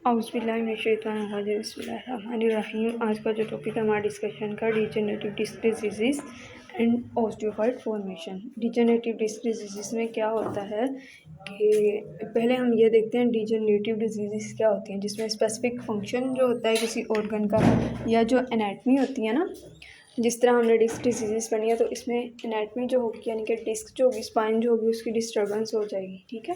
बिस्मिल्लाहिर्रहमानिर्रहीम। आज का जो टॉपिक है हमारा डिस्कशन का, degenerative disc disease and osteophyte formation. Degenerative disc disease में क्या होता है कि पहले हम ये देखते हैं डिजेनरेटिव डिजीज़ क्या होती हैं, जिसमें स्पेसिफिक फंक्शन जो होता है किसी ऑर्गन का या जो एनाटमी होती है ना, जिस तरह हमने डिस्क डिजीज़ पढ़ी है तो इसमें एनाटमी जो होगी यानी कि डिस्क जो होगी, स्पाइन जो होगी, उसकी डिस्टर्बेंस हो जाएगी। ठीक है,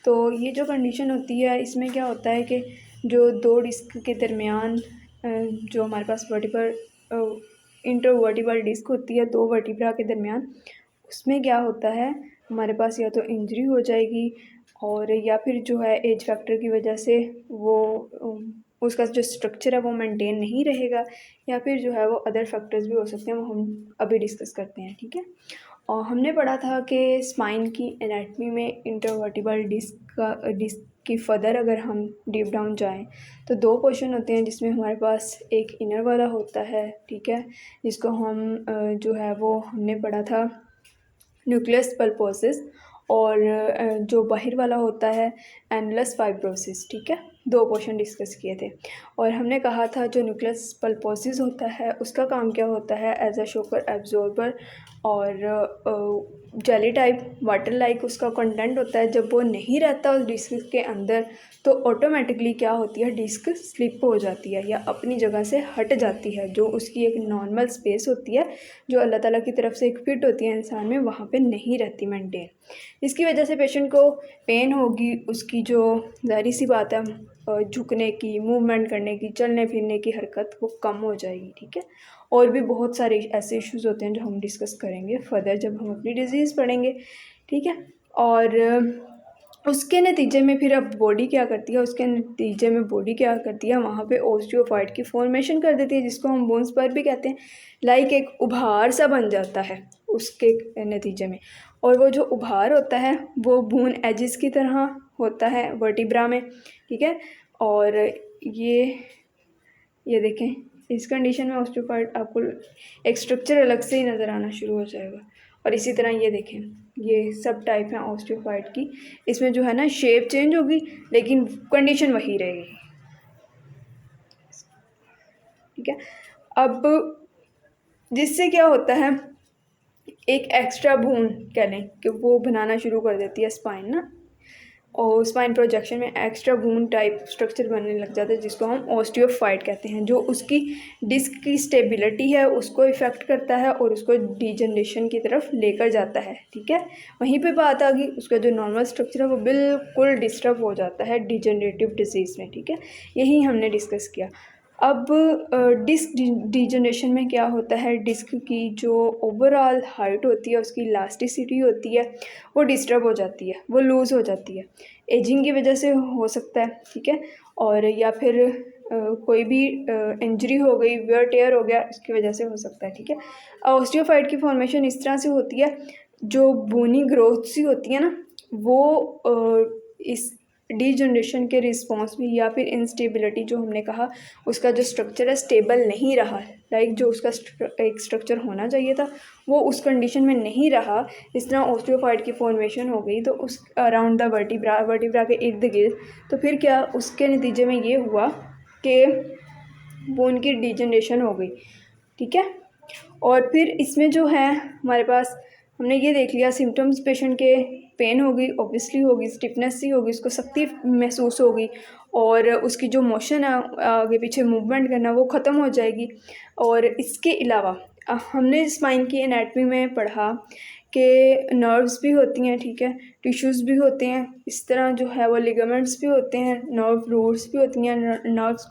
तो ये जो कंडीशन होती है इसमें क्या होता है कि जो दो डिस्क के दरमियान जो हमारे पास वर्टिबल इंटरवर्टिबल डिस्क होती है, दो वर्टिब्रा के दरमियान, उसमें क्या होता है हमारे पास या तो इंजरी हो जाएगी और या फिर जो है एज फैक्टर की वजह से वो उसका जो स्ट्रक्चर है वो मेंटेन नहीं रहेगा, या फिर जो है वो अदर फैक्टर्स भी हो सकते हैं, वो हम अभी डिस्कस करते हैं। ठीक है, और हमने पढ़ा था कि स्पाइन की एनाटमी में इंटरवर्टिबल डिस्क की फर्दर अगर हम डीप डाउन जाएं तो दो पोर्शन होते हैं, जिसमें हमारे पास एक इनर वाला होता है, ठीक है, जिसको हम जो है वो हमने पढ़ा था न्यूक्लियस पल्पोसिस, और जो बाहर वाला होता है एनुलस फाइब्रोसिस। ठीक है, दो पोर्शन डिस्कस किए थे और हमने कहा था जो न्यूक्लियस पल्पोसिस होता है उसका काम क्या होता है, एज अ शॉकर एब्जॉर्बर और जेली टाइप वाटर लाइक उसका कंटेंट होता है। जब वो नहीं रहता उस डिस्क के अंदर तो ऑटोमेटिकली क्या होती है, डिस्क स्लिप हो जाती है या अपनी जगह से हट जाती है। जो उसकी एक नॉर्मल स्पेस होती है जो अल्लाह ताला की तरफ से एक फिट होती है इंसान में, वहाँ पे नहीं रहती मेंटेन। इसकी वजह से पेशेंट को पेन होगी, उसकी जो ज़ाहिर सी बात है झुकने की, मूवमेंट करने की, चलने फिरने की हरकत वो कम हो जाएगी। ठीक है, और भी बहुत सारे ऐसे इश्यूज होते हैं जो हम डिस्कस करेंगे फर्दर जब हम अपनी डिजीज़ पढ़ेंगे। ठीक है, और उसके नतीजे में फिर अब बॉडी क्या करती है, उसके नतीजे में बॉडी क्या करती है, वहाँ पे ओस्टियोफाइट की फॉर्मेशन कर देती है, जिसको हम बोन्स पर भी कहते हैं। लाइक एक उभार सा बन जाता है उसके नतीजे में, और वो जो उभार होता है वो बोन एजिस की तरह होता है वर्टिब्रा में। ठीक है, और ये देखें इस कंडीशन में ऑस्टियोफाइट आपको एक स्ट्रक्चर अलग से ही नज़र आना शुरू हो जाएगा। और इसी तरह ये देखें, ये सब टाइप हैं ऑस्टियोफाइट की, इसमें जो है ना शेप चेंज होगी लेकिन कंडीशन वही रहेगी। ठीक है, अब जिससे क्या होता है, एक एक्स्ट्रा बोन कह लें कि वो बनाना शुरू कर देती है स्पाइन ना, और स्पाइन प्रोजेक्शन में एक्स्ट्रा बोन टाइप स्ट्रक्चर बनने लग जाता है, जिसको हम ऑस्टियोफाइट कहते हैं, जो उसकी डिस्क की स्टेबिलिटी है उसको इफ़ेक्ट करता है और उसको डिजनरेशन की तरफ लेकर जाता है। ठीक है, वहीं पे बात आ गई, उसका जो नॉर्मल स्ट्रक्चर है वो बिल्कुल डिस्टर्ब हो जाता है डिजनरेटिव डिजीज़ में। ठीक है, यही हमने डिस्कस किया। अब डिस्क डिजनरेशन में क्या होता है, डिस्क की जो ओवरऑल हाइट होती है, उसकी इलास्टिसिटी होती है, वो डिस्टर्ब हो जाती है, वो लूज़ हो जाती है, एजिंग की वजह से हो सकता है। ठीक है, और या फिर कोई भी इंजरी हो गई, वेयर टेयर हो गया, इसकी वजह से हो सकता है। ठीक है, ऑस्टियोफाइट की फॉर्मेशन इस तरह से होती है, जो बोनी ग्रोथ सी होती है ना, वो इस डीजनरेशन के रिस्पॉन्स में या फिर इंस्टेबिलिटी जो हमने कहा उसका जो स्ट्रक्चर है स्टेबल नहीं रहा, लाइक जो उसका एक स्ट्रक्चर होना चाहिए था वो उस कंडीशन में नहीं रहा, इस तरह ऑस्टियोफाइट की फॉर्मेशन हो गई तो उस अराउंड द वर्टिब्रा के इर्द गिर्द, तो फिर क्या उसके नतीजे में ये हुआ कि बोन की डीजनरेशन हो गई। ठीक है, और फिर इसमें जो है हमारे पास हमने ये देख लिया सिम्टम्स पेशेंट के, पेन होगी, ऑब्वियसली होगी, स्टिफनेस सी होगी, उसको सख्ती महसूस होगी, और उसकी जो मोशन है आगे पीछे मूवमेंट करना वो ख़त्म हो जाएगी। और इसके अलावा हमने स्पाइन की एनाटमी में पढ़ा कि नर्व्स भी होती हैं, ठीक है, टिश्यूज़ भी होते हैं, इस तरह जो है वो लिगामेंट्स भी होते हैं, नर्व रूट्स भी होती हैं, नर्व्स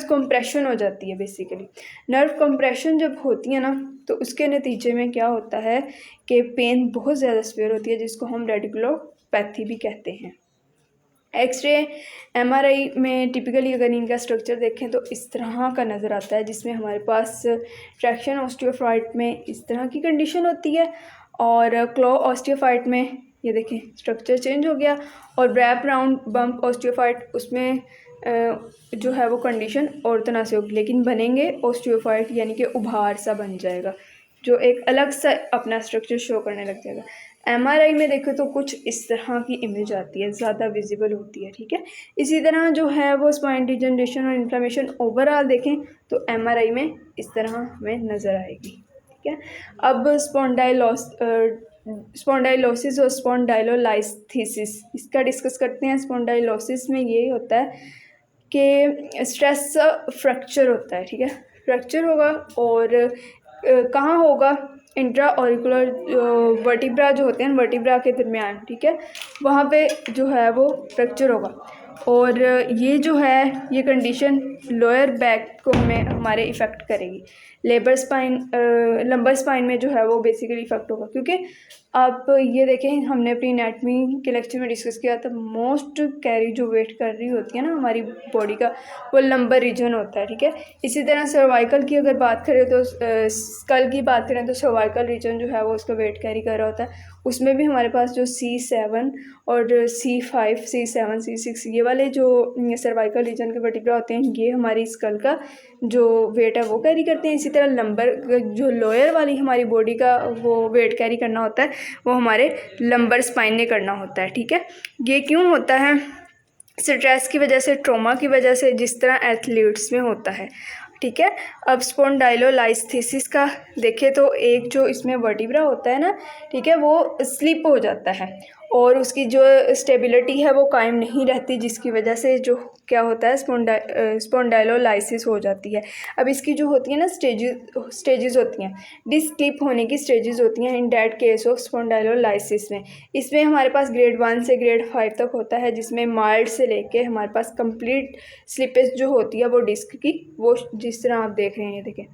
कंप्रेशन हो जाती है। बेसिकली नर्व कंप्रेशन जब होती है ना तो उसके नतीजे में क्या होता है कि पेन बहुत ज़्यादा सीवियर होती है, जिसको हम रेडिकुलोपैथी भी कहते हैं। एक्सरे एमआरआई में टिपिकली अगर इनका स्ट्रक्चर देखें तो इस तरह का नज़र आता है, जिसमें हमारे पास ट्रैक्शन ऑस्टियोफाइट में इस तरह की कंडीशन होती है, और क्लो ऑस्टियोफाइट में ये देखें स्ट्रक्चर चेंज हो गया, और रैप राउंड बम्प ऑस्टियोफाइट उसमें जो है वो कंडीशन और तरह से होगी, लेकिन बनेंगे ऑस्टियोफाइट यानी कि उभार सा बन जाएगा, जो एक अलग सा अपना स्ट्रक्चर शो करने लग जाएगा। MRI में देखो तो कुछ इस तरह की इमेज आती है, ज़्यादा विजिबल होती है, ठीक है। इसी तरह जो है वो स्पाइन डिजनरेशन और इन्फ्लेमेशन ओवरऑल देखें तो MRI में इस तरह हमें नज़र आएगी, ठीक है। अब स्पॉन्डाइलोसिस और स्पॉन्डाइलोलाइस्थीसिस इसका डिस्कस करते हैं। स्पॉन्डाइलोसिस में ये होता है कि स्ट्रेस फ्रैक्चर होता है, ठीक है। फ्रैक्चर होगा और कहाँ होगा, इंट्रा ऑरिकुलर वर्टिब्रा जो होते हैं वर्टिब्रा के दरमियान, ठीक है, वहाँ पे जो है वो फ्रैक्चर होगा। और ये जो है ये कंडीशन लोअर बैक को हमारे इफ़ेक्ट करेगी। लंबर स्पाइन में जो है वो बेसिकली इफ़ेक्ट होगा, क्योंकि आप ये देखें हमने अपनी एनाटमी के लेक्चर में डिस्कस किया था, मोस्ट कैरी जो वेट कर रही होती है ना हमारी बॉडी का, वो लंबर रीजन होता है, ठीक है। इसी तरह सर्वाइकल की अगर बात करें तो स्कल की बात करें तो सर्वाइकल रीजन जो है वो उसका वेट कैरी कर रहा होता है। उसमें भी हमारे पास जो C7 और C5, C7, C6 ये वाले जो सर्वाइकल रीजन के वर्टिब्रा होते हैं ये हमारी स्कल का जो वेट है वो कैरी करते हैं। इसी तरह लंबर जो लोअर वाली हमारी बॉडी का वो वेट कैरी करना होता है वो हमारे लंबर स्पाइन ने करना होता है, ठीक है। ये क्यों होता है? स्ट्रेस की वजह से, ट्रॉमा की वजह से, जिस तरह एथलीट्स में होता है, ठीक है। अब स्पॉन्डाइलोलाइस्थीसिस का देखें तो एक जो इसमें वर्टिब्रा होता है ना, ठीक है, वो स्लिप हो जाता है और उसकी जो स्टेबिलिटी है वो कायम नहीं रहती, जिसकी वजह से जो क्या होता है स्पॉन्डाइलोलाइसिस हो जाती है। अब इसकी जो होती है ना स्टेजेस होती हैं, डिस्क स्लिप होने की स्टेजेस होती हैं इन दैट केस ऑफ स्पॉन्डाइलोलाइसिस में। इसमें हमारे पास ग्रेड 1 से ग्रेड 5 तक होता है, जिसमें माइल्ड से लेके हमारे पास कंप्लीट स्लिपेज जो होती है वो डिस्क की, वो जिस तरह आप देख रहे हैं, ये देखें।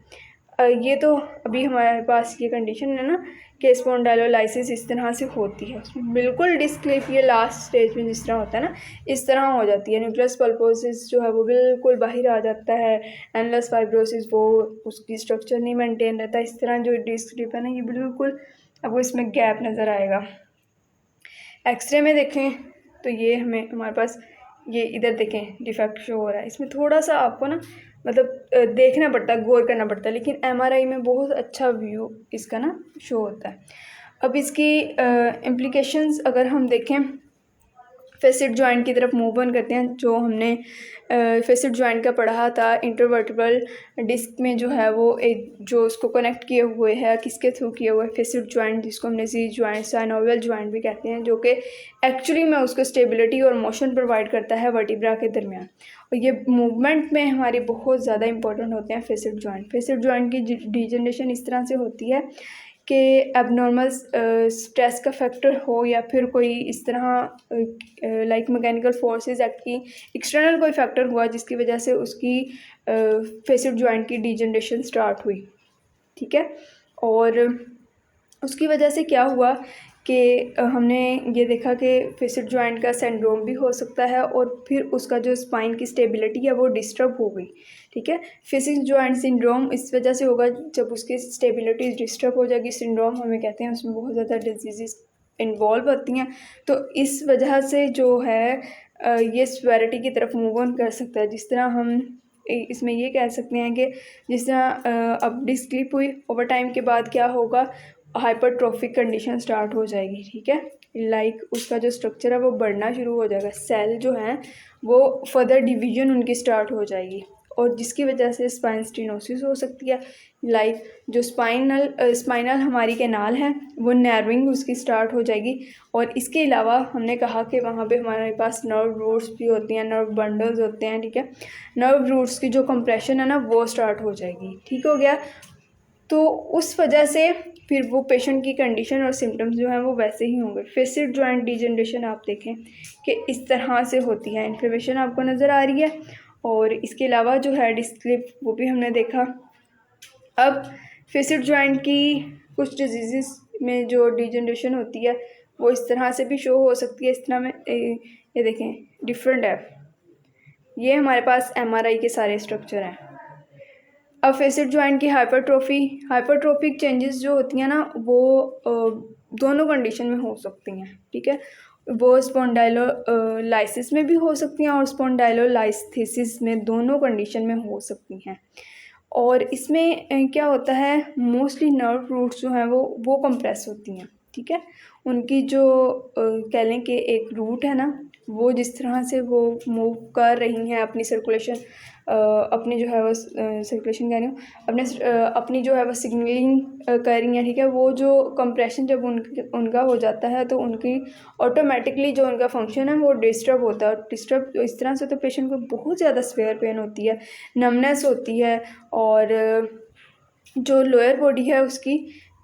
ये तो अभी हमारे पास ये कंडीशन है ना कि स्पॉन्डाइलोलाइसिस इस तरह से होती है, उसमें बिल्कुल डिस्क क्लिप ये लास्ट स्टेज में जिस तरह होता है ना इस तरह हो जाती है। न्यूक्लियस पल्पोसिस जो है वो बिल्कुल बाहर आ जाता है। एनलस फाइब्रोसिस वो उसकी स्ट्रक्चर नहीं मेंटेन रहता। इस तरह जो डिस्क क्लिप है ना ये बिल्कुल आपको इसमें गैप नज़र आएगा। एक्सरे में देखें तो ये हमारे पास ये इधर देखें डिफेक्ट शो हो रहा है। इसमें थोड़ा सा आपको ना मतलब देखना पड़ता है, गौर करना पड़ता है, लेकिन MRI में बहुत अच्छा व्यू इसका ना शो होता है। अब इसकी इम्प्लीकेशंस अगर हम देखें, फेसिड जॉइंट की तरफ मूव ऑन करते हैं। जो हमने फेसिड जॉइंट का पढ़ा था, इंटरवर्टिब्रल डिस्क में जो है वो एक जो उसको कनेक्ट किए हुए है, किसके थ्रू किए हुए, फेसिड जॉइंट, जिसको हमने ज़ी जॉइंट, साइनोवियल जॉइंट भी कहते हैं, जो कि एक्चुअली में उसको स्टेबिलिटी और मोशन प्रोवाइड करता है वर्टिब्रा के दरमियान। और ये मूवमेंट में हमारी बहुत ज़्यादा इंपॉर्टेंट होते हैं फेसिड जॉइंट। फेसिड जॉइंट की डिजनरेशन इस तरह से होती है कि एबनॉर्मल स्ट्रेस का फैक्टर हो या फिर कोई इस तरह लाइक मैकेनिकल फोर्सेस एक्ट की, एक्सटर्नल कोई फैक्टर हुआ जिसकी वजह से उसकी फेसिड जॉइंट की डिजनरेशन स्टार्ट हुई, ठीक है। और उसकी वजह से क्या हुआ कि हमने ये देखा कि फेसिड जॉइंट का सिंड्रोम भी हो सकता है और फिर उसका जो स्पाइन की स्टेबिलिटी है वो डिस्टर्ब हो गई, ठीक है। फेसिड जॉइंट सिंड्रोम इस वजह से होगा जब उसकी स्टेबिलिटी डिस्टर्ब हो जाएगी। सिंड्रोम हमें कहते हैं, उसमें बहुत ज़्यादा डिजीज़ इन्वॉल्व होती हैं, तो इस वजह से जो है ये स्वेरिटी की तरफ मूव ऑन कर सकता है। जिस तरह हम इसमें ये कह सकते हैं कि जिस तरह अब डिस्क स्लिप हुई, ओवर टाइम के बाद क्या होगा, हाइपरट्रोफिक कंडीशन स्टार्ट हो जाएगी, ठीक है। लाइक उसका जो स्ट्रक्चर है वो बढ़ना शुरू हो जाएगा, सेल जो हैं वो फर्दर डिवीजन उनकी स्टार्ट हो जाएगी और जिसकी वजह से स्पाइन स्टेनोसिस हो सकती है। लाइक जो स्पाइनल हमारी कैनाल है वो नैरोइंग उसकी स्टार्ट हो जाएगी। और इसके अलावा हमने कहा कि वहाँ पे हमारे पास नर्व रूट्स भी होती हैं, नर्व बंडल्स होते हैं, ठीक है। नर्व रूट्स की जो कंप्रेशन है ना वो स्टार्ट हो जाएगी, ठीक हो गया। तो उस वजह से फिर वो पेशेंट की कंडीशन और सिम्टम्स जो हैं वो वैसे ही होंगे। फेसिड जॉइंट डिजनरेशन आप देखें कि इस तरह से होती है, इन्फ्लेमेशन आपको नज़र आ रही है। और इसके अलावा जो है डिस्क स्लिप वो भी हमने देखा। अब फेसिड जॉइंट की कुछ डिजीज़ में जो डिजनरेशन होती है वो इस तरह से भी शो हो सकती है। इस तरह में ये देखें डिफरेंट है, ये हमारे पास MRI के सारे स्ट्रक्चर हैं। अब फेसिड जॉइंट की हाइपरट्रोफिक चेंजेस जो होती हैं ना वो दोनों कंडीशन में हो सकती हैं, ठीक है। वो स्पॉन्डाइलोलाइसिस में भी हो सकती हैं और स्पॉन्डाइलोलाइस्थीसिस में, दोनों कंडीशन में हो सकती हैं। और इसमें क्या होता है, मोस्टली नर्व रूट्स जो हैं वो कंप्रेस होती हैं, ठीक है। उनकी जो कह लें कि एक रूट है ना, वो जिस तरह से वो मूव कर रही हैं अपनी सर्कुलेशन, अपनी जो है वो सर्कुलेशन कह रही हूँ, अपनी जो है वो सिग्नलिंग कर रही हैं, ठीक है। वो जो कंप्रेशन जब उनका हो जाता है तो उनकी ऑटोमेटिकली जो उनका फंक्शन है वो डिस्टर्ब होता है। और डिस्टर्ब इस तरह से तो पेशेंट को बहुत ज़्यादा सीवियर पेन होती है, नमनेस होती है, और जो लोअर बॉडी है उसकी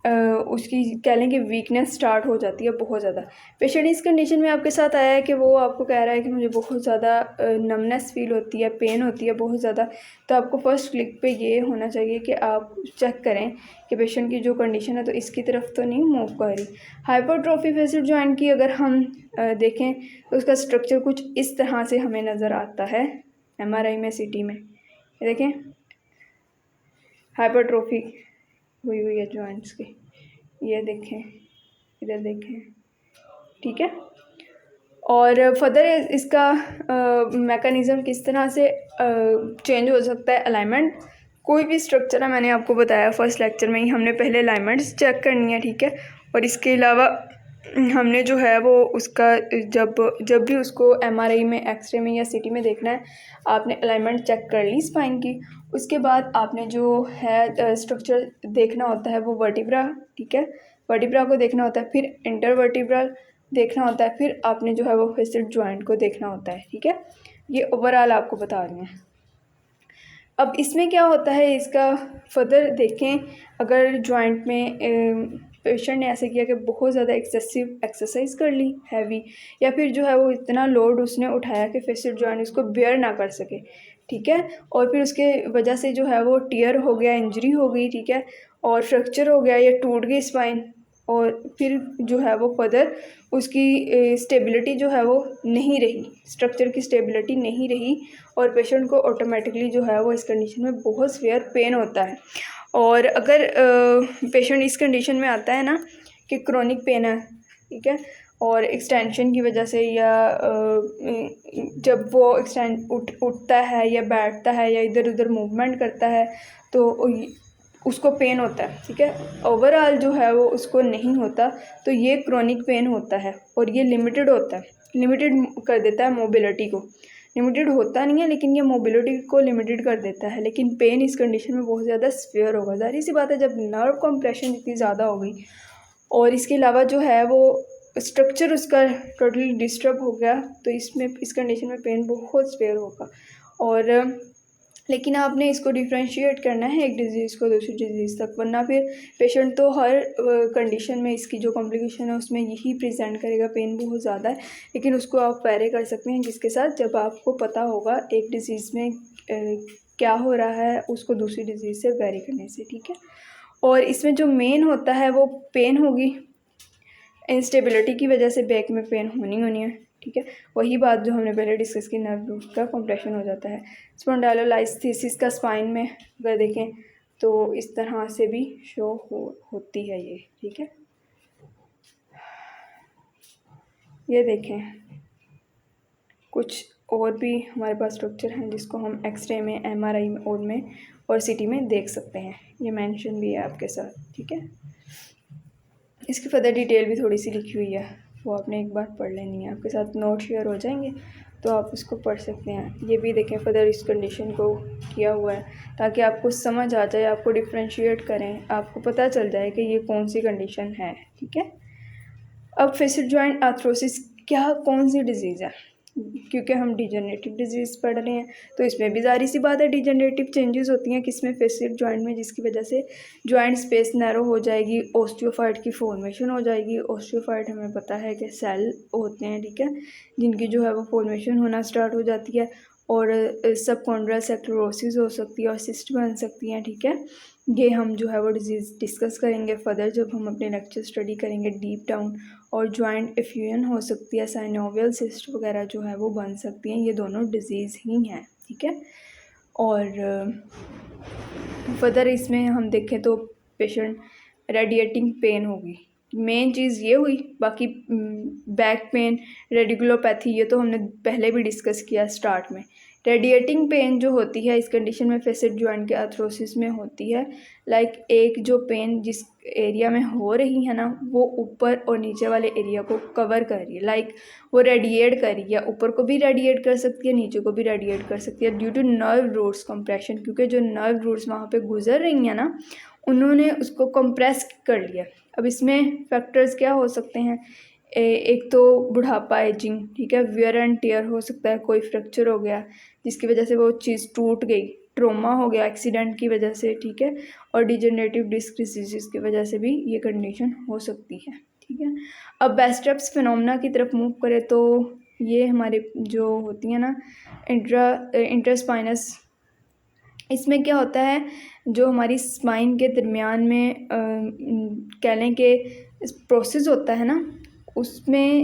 कह लें कि वीकनेस स्टार्ट हो जाती है बहुत ज़्यादा। पेशेंट इस कंडीशन में आपके साथ आया है कि वो आपको कह रहा है कि मुझे बहुत ज़्यादा नमनेस फील होती है, पेन होती है बहुत ज़्यादा। तो आपको फर्स्ट क्लिक पे ये होना चाहिए कि आप चेक करें कि पेशेंट की जो कंडीशन है तो इसकी तरफ तो नहीं मूव कर रही। हाइपरट्रोफी फेसिड जॉइंट की अगर हम देखें तो उसका स्ट्रक्चर कुछ इस तरह से हमें नज़र आता है MRI में, CT में। ये देखें, हाइपरट्रोफी हुई हुई है जॉइंट्स की, ये देखें, इधर देखें, ठीक है। और फर्दर इसका मैकेनिज़्म किस तरह से चेंज हो सकता है। अलाइनमेंट कोई भी स्ट्रक्चर है, मैंने आपको बताया फर्स्ट लेक्चर में ही, हमने पहले अलाइनमेंट्स चेक करनी है, ठीक है। और इसके अलावा हमने जो है वो उसका जब भी उसको MRI में, एक्सरे में या CT में देखना है, आपने अलाइनमेंट चेक कर ली स्पाइन की। उसके बाद आपने जो है स्ट्रक्चर देखना होता है वो वर्टिब्रा, ठीक है, वर्टिब्रा को देखना होता है, फिर इंटरवर्टिब्रल देखना होता है, फिर आपने जो है वो फेसिड जॉइंट को देखना होता है, ठीक है। ये ओवरऑल आपको बता रही हैं। अब इसमें क्या होता है, इसका फर्दर देखें, अगर जॉइंट में पेशेंट ने ऐसे किया कि बहुत ज़्यादा एक्सेसिव एक्सरसाइज कर ली हैवी, या फिर जो है वो इतना लोड उसने उठाया कि फेसिड जॉइंट उसको बेयर ना कर सके, ठीक है। और फिर उसके वजह से जो है वो टीयर हो गया, इंजरी हो गई, ठीक है, और फ्रैक्चर हो गया या टूट गई स्पाइन, और फिर जो है वो फर्दर उसकी स्टेबिलिटी जो है वो नहीं रही, स्ट्रक्चर की स्टेबिलिटी नहीं रही, और पेशेंट को ऑटोमेटिकली जो है वो इस कंडीशन में बहुत सीवियर पेन होता है। और अगर पेशेंट इस कंडीशन में आता है ना कि क्रोनिक पेन है, ठीक है, और एक्सटेंशन की वजह से, या जब वो उठता है या बैठता है या इधर उधर मूवमेंट करता है तो उसको पेन होता है, ठीक है। ओवरऑल जो है वो उसको नहीं होता, तो ये क्रोनिक पेन होता है, और ये लिमिटेड होता है, लिमिटेड कर देता है मोबिलिटी को। लिमिटेड होता नहीं है, लेकिन ये मोबिलिटी को लिमिटेड कर देता है। लेकिन पेन इस कंडीशन में बहुत ज़्यादा सीवियर होगा। जाहिर सी बात है, जब नर्व कंप्रेशन इतनी ज़्यादा हो गई और इसके अलावा जो है वो स्ट्रक्चर उसका टोटली डिस्टर्ब हो गया, तो इस कंडीशन में पेन बहुत सीवियर होगा। और लेकिन आपने इसको डिफ्रेंशिएट करना है एक डिज़ीज़ को दूसरी डिज़ीज़ तक, वरना फिर पेशेंट तो हर कंडीशन में इसकी जो कॉम्प्लिकेशन है उसमें यही प्रेजेंट करेगा, पेन बहुत ज़्यादा है। लेकिन उसको आप पैरे कर सकते हैं किसके साथ, जब आपको पता होगा एक डिज़ीज़ में क्या हो रहा है उसको दूसरी डिज़ीज़ से वेरी करने से, ठीक है। और इसमें जो मेन होता है वो पेन होगी, इंस्टेबिलिटी की वजह से बैक में पेन होनी है, ठीक है। वही बात जो हमने पहले डिस्कस की, नर्व रूट का कंप्रेशन हो जाता है। स्पॉन्डाइलोलाइस्थीसिस का स्पाइन में अगर देखें तो इस तरह से भी शो होती है ये, ठीक है। ये देखें, कुछ और भी हमारे पास स्ट्रक्चर हैं जिसको हम एक्सरे में, MRI में और CT में देख सकते हैं। ये मेंशन भी है आपके साथ, ठीक है। इसकी फर्दर डिटेल भी थोड़ी सी लिखी हुई है, वो आपने एक बार पढ़ लेनी है, आपके साथ नोट शेयर हो जाएंगे तो आप उसको पढ़ सकते हैं। ये भी देखें, फर्दर इस कंडीशन को किया हुआ है ताकि आपको समझ आ जाए, आपको डिफ्रेंशिएट करें, आपको पता चल जाए कि ये कौन सी कंडीशन है, ठीक है। अब फेसिड जॉइंट आर्थरोसिस क्या कौन सी डिज़ीज़ है, क्योंकि हम डिजनरेटिव डिजीज़ पढ़ रहे हैं तो इसमें भी ज़ाहिर सी बात है डिजनरेटिव चेंजेस होती हैं किसमें, फेसिड जॉइंट में, जिसकी वजह से जॉइंट स्पेस नैरो हो जाएगी, ऑस्टियोफाइट की फॉर्मेशन हो जाएगी। ऑस्टियोफाइट हमें पता है कि सेल होते हैं, ठीक है, जिनकी जो है वो फॉर्मेशन होना स्टार्ट हो जाती है, और सबकॉन्ड्रल सेक्लोरोसिस हो सकती है और सिस्ट बन सकती हैं, ठीक है। ये हम जो है वो डिजीज़ डिस्कस करेंगे फर्दर जब हम अपने लेक्चर स्टडी करेंगे डीप डाउन। और जॉइंट एफ्यूजन हो सकती है, साइनोवियल सिस्ट वगैरह जो है वो बन सकती हैं, ये दोनों डिजीज़ ही हैं, ठीक है। और फर्दर इसमें हम देखें तो पेशेंट रेडिएटिंग पेन होगी, मेन चीज़ ये हुई। बाकी बैक पेन, रेडिकुलोपैथी, ये तो हमने पहले भी डिस्कस किया स्टार्ट में। रेडिएटिंग पेन जो होती है इस कंडीशन में फेसिड जॉइंट के आर्थरोसिस में होती है। लाइक एक जो पेन जिस एरिया में हो रही है ना वो ऊपर और नीचे वाले एरिया को कवर कर रही है। लाइक वो रेडिएट कर रही है, ऊपर को भी रेडिएट कर सकती है, नीचे को भी रेडिएट कर सकती है due to nerve roots compression, क्योंकि जो नर्व रूट्स वहाँ पे गुजर रही हैं ना उन्होंने उसको कंप्रेस कर लिया। अब इसमें फैक्टर्स क्या हो सकते हैं, एक तो बुढ़ापा, एजिंग, ठीक है, वियर एंड टियर हो सकता है, कोई फ्रैक्चर हो गया जिसकी वजह से वो चीज़ टूट गई, ट्रोमा हो गया एक्सीडेंट की वजह से, ठीक है, और डिजेनरेटिव डिस्क डिसीज़ की वजह से भी ये कंडीशन हो सकती है, ठीक है। अब बेस्ट्रेप्स फिनोमेना की तरफ मूव करें तो ये हमारे जो होती हैं ना इंटरस्पाइनस, इसमें क्या होता है जो हमारी स्पाइन के दरमियान में कह लें कि प्रोसेस होता है ना उसमें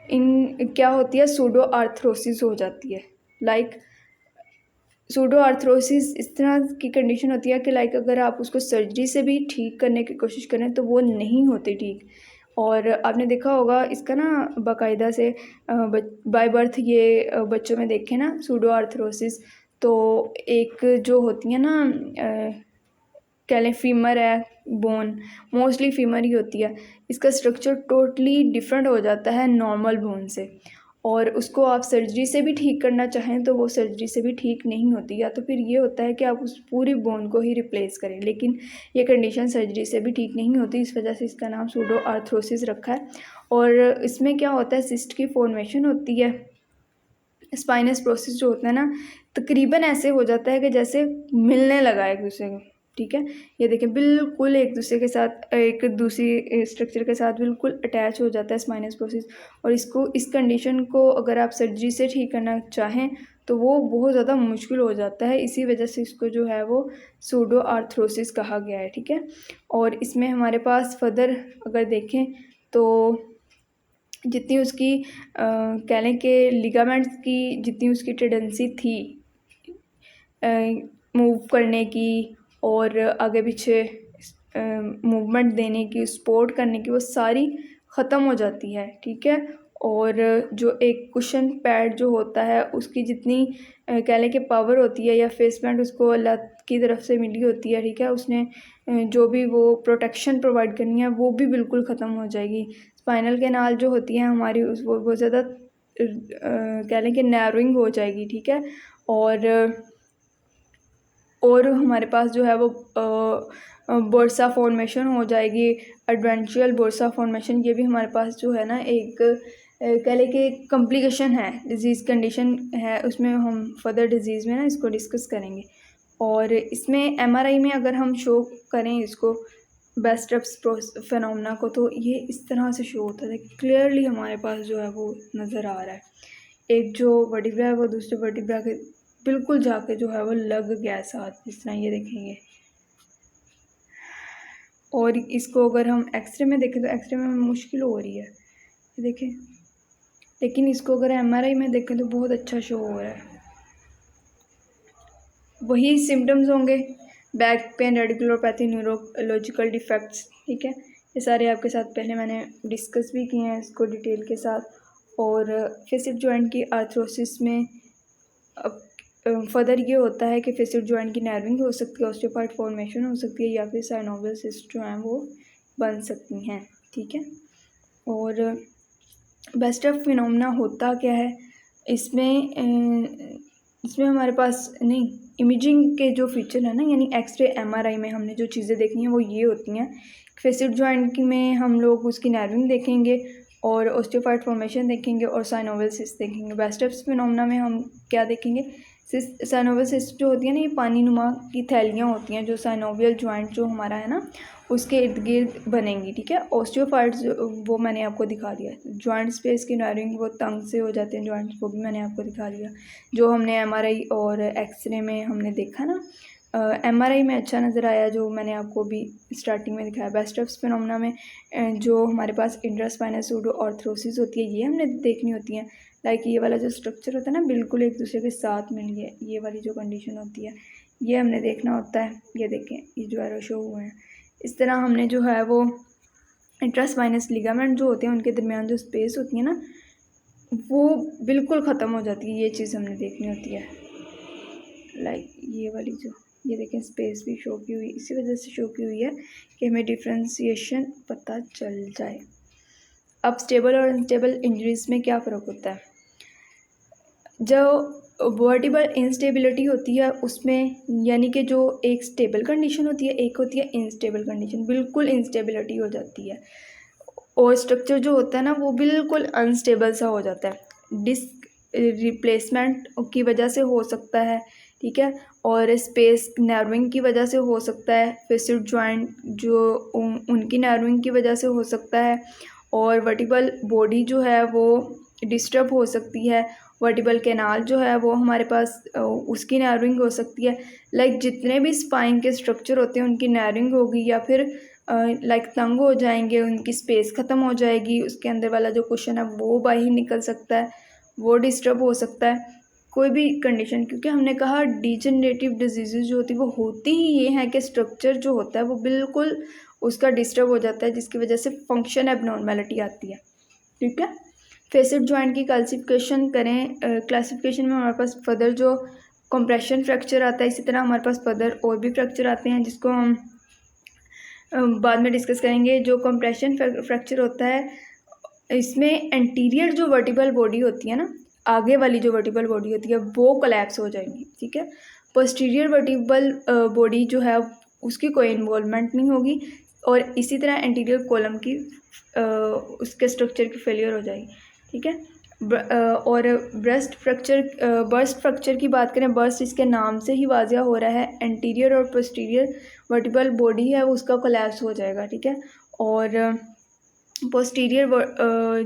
इन क्या होती है सूडो आर्थरोसिस हो जाती है। लाइक सूडो आर्थरोसिस इस तरह की कंडीशन होती है कि लाइक अगर आप उसको सर्जरी से भी ठीक करने की कोशिश करें तो वो नहीं होती ठीक। और आपने देखा होगा इसका ना बाकायदा से बाय बर्थ ये बच्चों में देखें ना सूडो आर्थरोसिस, तो एक जो होती है ना कह लें फीमर है, बोन, मोस्टली फीमर ही होती है, इसका स्ट्रक्चर टोटली डिफरेंट हो जाता है नॉर्मल बोन से, और उसको आप सर्जरी से भी ठीक करना चाहें तो वो सर्जरी से भी ठीक नहीं होती। या तो फिर ये होता है कि आप उस पूरी बोन को ही रिप्लेस करें, लेकिन ये कंडीशन सर्जरी से भी ठीक नहीं होती, इस वजह से इसका नाम सूडो आर्थरोसिस रखा है। और इसमें क्या होता है, सिस्ट की फॉर्मेशन होती है। स्पाइनस प्रोसेस जो होता है ना तकरीबन ऐसे हो जाता है कि जैसे मिलने लगा एक दूसरे को, ठीक है। ये देखें बिल्कुल एक दूसरे के साथ, एक दूसरी स्ट्रक्चर के साथ बिल्कुल अटैच हो जाता है स्पाइनस प्रोसेस। और इसको, इस कंडीशन को अगर आप सर्जरी से ठीक करना चाहें तो वो बहुत ज़्यादा मुश्किल हो जाता है, इसी वजह से इसको जो है वो सूडो आर्थरोसिस कहा गया है, ठीक है। और इसमें हमारे पास फर्दर अगर देखें तो जितनी उसकी कह लें कि लिगामेंट्स की जितनी उसकी टेंडेंसी थी मूव करने की और आगे पीछे मूवमेंट देने की, सपोर्ट करने की, वो सारी ख़त्म हो जाती है, ठीक है। और जो एक कुशन पैड जो होता है उसकी जितनी कह लें कि पावर होती है या फेस बैंड उसको अल्लाह की तरफ से मिली होती है, ठीक है, उसने जो भी वो प्रोटेक्शन प्रोवाइड करनी है वो भी बिल्कुल ख़त्म हो जाएगी। स्पाइनल कैनाल जो होती है हमारी उस वो बहुत ज़्यादा कह लें कि नैरोइंग हो जाएगी, ठीक है। और हमारे पास जो है वो बोर्सा फॉर्मेशन हो जाएगी, एडवेंचुअल बोर्सा फॉर्मेशन, ये भी हमारे पास जो है ना एक कह लें कि कॉम्प्लिकेशन है, डिजीज़ कंडीशन है, उसमें हम फर्दर डिजीज़ में ना इसको डिस्कस करेंगे। और इसमें एमआरआई में अगर हम शो करें इसको बेस्ट्रेप्स फिनोमेना को तो ये इस तरह से शो होता है, क्लियरली हमारे पास जो है वो नज़र आ रहा है, एक जो वर्टिब्रा है वो दूसरे वर्टिब्रा के बिल्कुल जाके जो है वो लग गया साथ, जिस तरह ये देखेंगे। और इसको अगर हम एक्सरे में देखें तो एक्सरे में मुश्किल हो रही है, ये देखें, लेकिन इसको अगर एमआरआई में देखें तो बहुत अच्छा शो हो रहा है। वही सिम्टम्स होंगे, back pain, radiculopathy, neurological defects, ठीक है, ये सारे आपके साथ पहले मैंने डिस्कस भी किए हैं इसको डिटेल के साथ। और फेसिड जॉइंट की आर्थरोसिस में अब फर्दर ये होता है कि फेसिड जॉइंट की नर्विंग हो सकती है, ऑस्टियोपार्ट फॉर्मेशन हो सकती है, या फिर साइनोवियल सिस्ट जो हैं वो बन सकती हैं, ठीक है। और बेस्ट्रेप फिनोमेना होता क्या है, इसमें हमारे पास नहीं इमेजिंग के जो फीचर है ना, यानी एक्सरे एमआरआई में हमने जो चीज़ें देखनी हैं वो ये होती हैं। फेसिड जॉइंट में हम लोग उसकी नर्विंग देखेंगे और ऑस्टियोफाइट फॉर्मेशन देखेंगे और साइनोवियल सिस्ट देखेंगे। बेस्ट्रेप्स फिनोमेना में हम क्या देखेंगे, साइनोवियल सिस्ट जो होती है ना ये पानी नुमा की थैलियाँ होती हैं जो साइनोवियल जॉइंट जो हमारा है ना उसके इर्द गिर्द बनेंगी, ठीक है। ऑस्टियोफाइट्स वो मैंने आपको दिखा दिया, जॉइंट स्पेस की नर्विंग वो तंग से हो जाते हैं जॉइंट्स, वो भी मैंने आपको दिखा दिया जो हमने एमआरआई और एक्सरे में हमने देखा ना। एमआरआई में अच्छा नज़र आया जो मैंने आपको भी स्टार्टिंग में दिखाया। बेस्ट्रेप्स फिनोमेना में जो हमारे पास इंट्रास्पाइनल सूडो आर्थरोसिस होती है ये हमने देखनी होती है। लाइक ये वाला जो स्ट्रक्चर होता है ना बिल्कुल एक दूसरे के साथ मिल गया, ये वाली जो कंडीशन होती है ये हमने देखना होता है। ये देखें ये जो एरो शो हुए हैं, इस तरह हमने जो है वो इंट्रास्पाइनस लिगामेंट जो होते हैं उनके दरमियान जो स्पेस होती है ना, वो बिल्कुल ख़त्म हो जाती है। ये चीज़ हमने देखनी होती है। लाइक ये वाली जो ये देखें स्पेस भी शो की हुई, इसी वजह से शो की हुई है कि हमें डिफ्रेंशिएशन पता चल जाए। अब स्टेबल और अनस्टेबल इंजरीज में क्या फ़र्क होता है? जो वर्टिबल इंस्टेबिलिटी होती है उसमें, यानी कि जो एक स्टेबल कंडीशन होती है, एक होती है इंस्टेबल कंडीशन, बिल्कुल इंस्टेबिलिटी हो जाती है। और स्ट्रक्चर जो होता है ना वो बिल्कुल अनस्टेबल सा हो जाता है। डिस्क रिप्लेसमेंट की वजह से हो सकता है, ठीक है, और स्पेस नैरोइंग की वजह से हो सकता है, फेसिड जॉइंट जो उनकी नैरोइंग की वजह से हो सकता है, और वर्टिबल बॉडी जो है वो डिस्टर्ब हो सकती है, वर्टिबल कैनाल जो है वो हमारे पास उसकी नैरोइंग हो सकती है। लाइक जितने भी स्पाइन के स्ट्रक्चर होते हैं उनकी नैरोइंग होगी, या फिर लाइक तंग हो जाएंगे, उनकी स्पेस ख़त्म हो जाएगी, उसके अंदर वाला जो कुशन है वो बाहर निकल सकता है, वो डिस्टर्ब हो सकता है, कोई भी कंडीशन। क्योंकि हमने कहा डिजेनरेटिव डिजीज़ जो होती है वो होती ही ये हैं कि स्ट्रक्चर जो होता है वो बिल्कुल उसका डिस्टर्ब हो जाता है, जिसकी वजह से फंक्शन एबनॉर्मेलिटी आती है, ठीक है। फेसिड जॉइंट की क्लासिफिकेशन करें, क्लासिफिकेशन में हमारे पास फर्दर जो कंप्रेशन फ्रैक्चर आता है, इसी तरह हमारे पास फर्दर और भी फ्रैक्चर आते हैं जिसको हम बाद में डिस्कस करेंगे। जो कंप्रेशन फ्रैक्चर होता है इसमें एंटीरियर जो वर्टिबल बॉडी होती है ना, आगे वाली जो वर्टिबल बॉडी होती है वो कोलैप्स हो जाएगी, ठीक है। पोस्टीरियर वर्टिबल बॉडी जो है उसकी कोई इन्वॉल्वमेंट नहीं होगी, और इसी तरह एंटीरियर कॉलम की उसके स्ट्रक्चर की फेलियर हो जाएगी, ठीक है। और बर्स्ट फ्रैक्चर की बात करें, बर्स्ट इसके नाम से ही वाज़िया हो रहा है, एंटीरियर और पोस्टीरियर वर्टिबल बॉडी है उसका कोलैप्स हो जाएगा, ठीक है। और पोस्टीरियर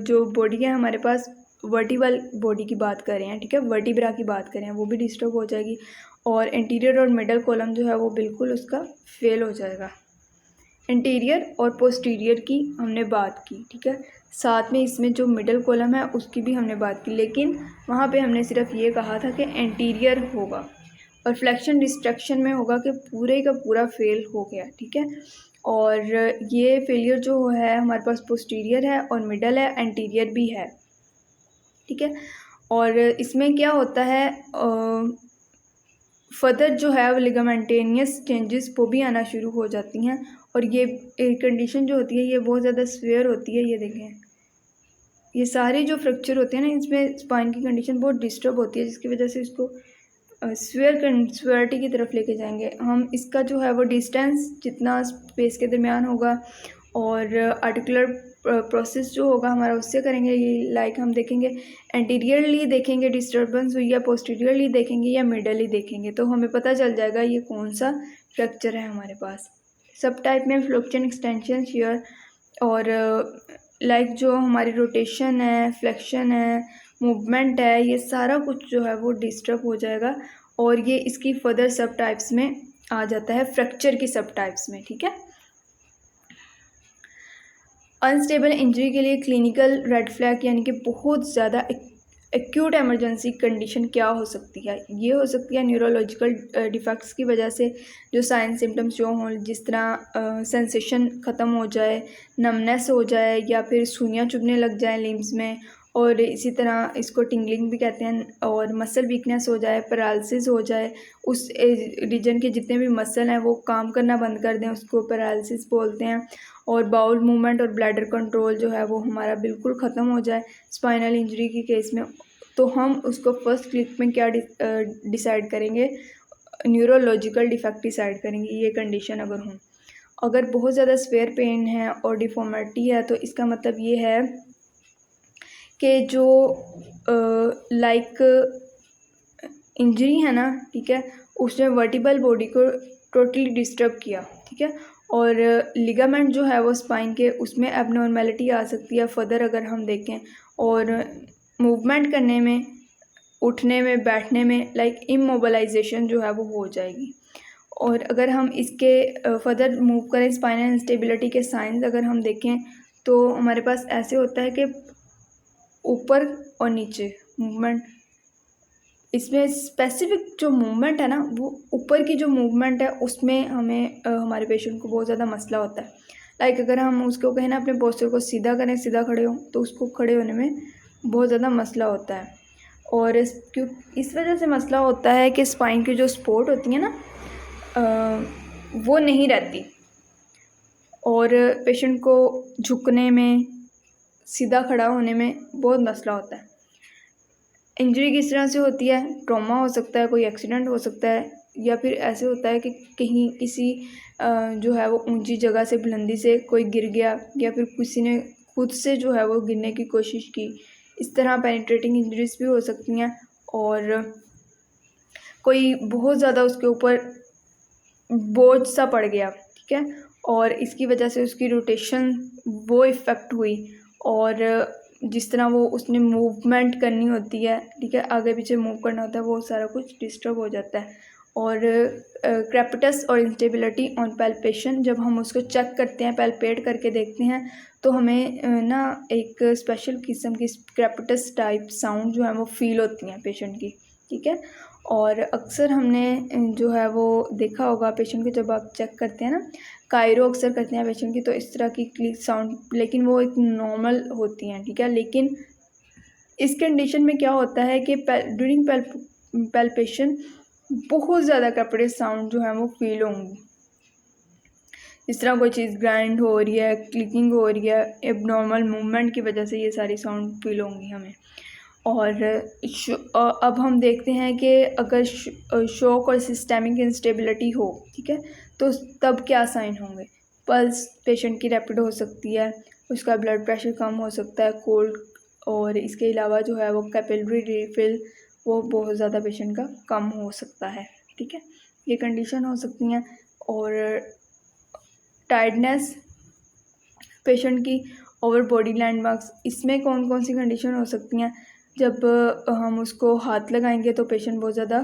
जो बॉडी है हमारे पास, वर्टिबल बॉडी की बात कर रहे हैं, ठीक है, वर्टिब्रा की बात करें, वो भी डिस्टर्ब हो जाएगी, और इंटीरियर और मिडल कॉलम जो है वो बिल्कुल उसका फेल हो जाएगा। इंटीरियर और पोस्टीरियर की हमने बात की, ठीक है, साथ में इसमें जो मिडल कॉलम है उसकी भी हमने बात की, लेकिन वहाँ पे हमने सिर्फ ये कहा था कि एंटीरियर होगा, और फ्लेक्शन डिस्ट्रक्शन में होगा कि पूरे का पूरा फेल हो गया, ठीक है। और ये फेलियर जो है हमारे पास पोस्टीरियर है और मिडल है, एंटीरियर भी है, ठीक है। और इसमें क्या होता है, फर्दर जो है वो लिगामेंटेनियस चेंजेस वो भी आना शुरू हो जाती हैं, और ये कंडीशन जो होती है ये बहुत ज़्यादा सीवियर होती है। ये देखें, ये सारे जो फ्रैक्चर होते हैं ना इसमें स्पाइन की कंडीशन बहुत डिस्टर्ब होती है, जिसकी वजह से इसको सीवियरिटी की तरफ लेके जाएंगे हम। इसका जो है वो डिस्टेंस जितना स्पेस के दरमियान होगा, और आर्टिकुलर प्रोसेस जो होगा हमारा उससे करेंगे। ये लाइक हम देखेंगे एंटीरियरली देखेंगे डिस्टर्बेंस हुई, या पोस्टीरियरली देखेंगे, या मिडली देखेंगे, तो हमें पता चल जाएगा ये कौन सा फ्रैक्चर है हमारे पास। सब टाइप में फ्लक्चुएशन, एक्सटेंशन, शेयर, और लाइक जो हमारी रोटेशन है, फ्लेक्शन है, मूवमेंट है, ये सारा कुछ जो है वो डिस्टर्ब हो जाएगा, और ये इसकी फर्दर सब टाइप्स में आ जाता है, फ्रैक्चर की सब टाइप्स में, ठीक है। अनस्टेबल इंजरी के लिए क्लिनिकल रेड फ्लैग यानी कि बहुत ज़्यादा एक्यूट एमरजेंसी कंडीशन क्या हो सकती है? ये हो सकती है न्यूरोलॉजिकल डिफेक्ट्स की वजह से जो साइन सिम्टम्स जो हों, जिस तरह सेंसेशन ख़त्म हो जाए, नमनेस हो जाए, या फिर सुइयाँ चुभने लग जाए लिम्स में, और इसी तरह इसको टिंगलिंग भी कहते हैं, और मसल वीकनेस हो जाए, पैरालिसिस हो जाए, उस रीजन के जितने भी मसल हैं वो काम करना बंद कर दें, उसको पैरालिसिस बोलते हैं। और बाउल मूवमेंट और ब्लैडर कंट्रोल जो है वो हमारा बिल्कुल ख़त्म हो जाए स्पाइनल इंजरी की केस में, तो हम उसको फर्स्ट क्लिक में क्या डिसाइड करेंगे? न्यूरोलॉजिकल डिफेक्ट डिसाइड करेंगे, ये कंडीशन अगर हो। अगर बहुत ज़्यादा स्वेयर पेन है और डिफॉर्मिटी है तो इसका मतलब ये है कि जो लाइक इंजरी है ना, ठीक है, उसने वर्टिबल बॉडी को टोटली डिस्टर्ब किया, ठीक है, और लिगामेंट जो है वो स्पाइन के उसमें एबनॉर्मेलिटी आ सकती है फर्दर अगर हम देखें, और मूवमेंट करने में, उठने में, बैठने में लाइक इमोबलाइजेशन जो है वो हो जाएगी। और अगर हम इसके फर्दर मूव करें, स्पाइनल इंस्टेबिलिटी के साइंस अगर हम देखें तो हमारे पास ऐसे होता है कि ऊपर और नीचे मूवमेंट, इसमें स्पेसिफिक जो मूवमेंट है ना, वो ऊपर की जो मूवमेंट है उसमें हमें हमारे पेशेंट को बहुत ज़्यादा मसला होता है। लाइक अगर हम उसको कहें ना अपने पोस्चर को सीधा करें, सीधा खड़े हों, तो उसको खड़े होने में बहुत ज़्यादा मसला होता है। और इस वजह से मसला होता है कि स्पाइन की जो सपोर्ट होती है ना वो नहीं रहती और पेशेंट को झुकने में, सीधा खड़ा होने में बहुत मसला होता है। इंजरी किस तरह से होती है? ट्रॉमा हो सकता है, कोई एक्सीडेंट हो सकता है, या फिर ऐसे होता है कि कहीं किसी जो है वो ऊंची जगह से, बुलंदी से कोई गिर गया, या फिर किसी ने खुद से जो है वो गिरने की कोशिश की। इस तरह पेनिट्रेटिंग इंजरीज भी हो सकती हैं। और कोई बहुत ज़्यादा उसके ऊपर बोझ सा पड़ गया, ठीक है, और इसकी वजह से उसकी रोटेशन वो इफ़ेक्ट हुई, और जिस तरह वो उसने मूवमेंट करनी होती है, ठीक है, आगे पीछे मूव करना होता है, वो सारा कुछ डिस्टर्ब हो जाता है। और क्रेपिटस और इंस्टेबिलिटी ऑन पैल्पेशन, जब हम उसको चेक करते हैं, पैल्पेट करके देखते हैं, तो हमें ना एक स्पेशल किस्म की क्रेपिटस टाइप साउंड जो है वो फील होती हैं पेशेंट की, ठीक है। और अक्सर हमने जो है वो देखा होगा पेशेंट को, जब आप चेक करते हैं ना, कायरो अक्सर करते हैं पेशेंट की, तो इस तरह की क्लिक साउंड, लेकिन वो एक नॉर्मल होती हैं, ठीक है। लेकिन इस कंडीशन में क्या होता है कि ड्यूरिंग पैल्पेशन बहुत ज़्यादा कपड़े साउंड जो है वो फील होंगी। इस तरह कोई चीज़ ग्राइंड हो रही है, क्लिकिंग हो रही है, एबनॉर्मल मूवमेंट की वजह से ये सारी साउंड फील होंगी हमें। और अब हम देखते हैं कि अगर शॉक और सिस्टेमिक इंस्टेबिलिटी हो, ठीक है, तो तब क्या साइन होंगे? पल्स पेशेंट की रैपिड हो सकती है, उसका ब्लड प्रेशर कम हो सकता है, कोल्ड, और इसके अलावा जो है वो कैपिलरी रिफिल वो बहुत ज़्यादा पेशेंट का कम हो सकता है, ठीक है, ये कंडीशन हो सकती हैं। और टायर्डनेस पेशेंट की, ओवर बॉडी लैंडमार्क्स, इसमें कौन कौन सी कंडीशन हो सकती हैं? जब हम उसको हाथ लगाएंगे तो पेशेंट बहुत ज़्यादा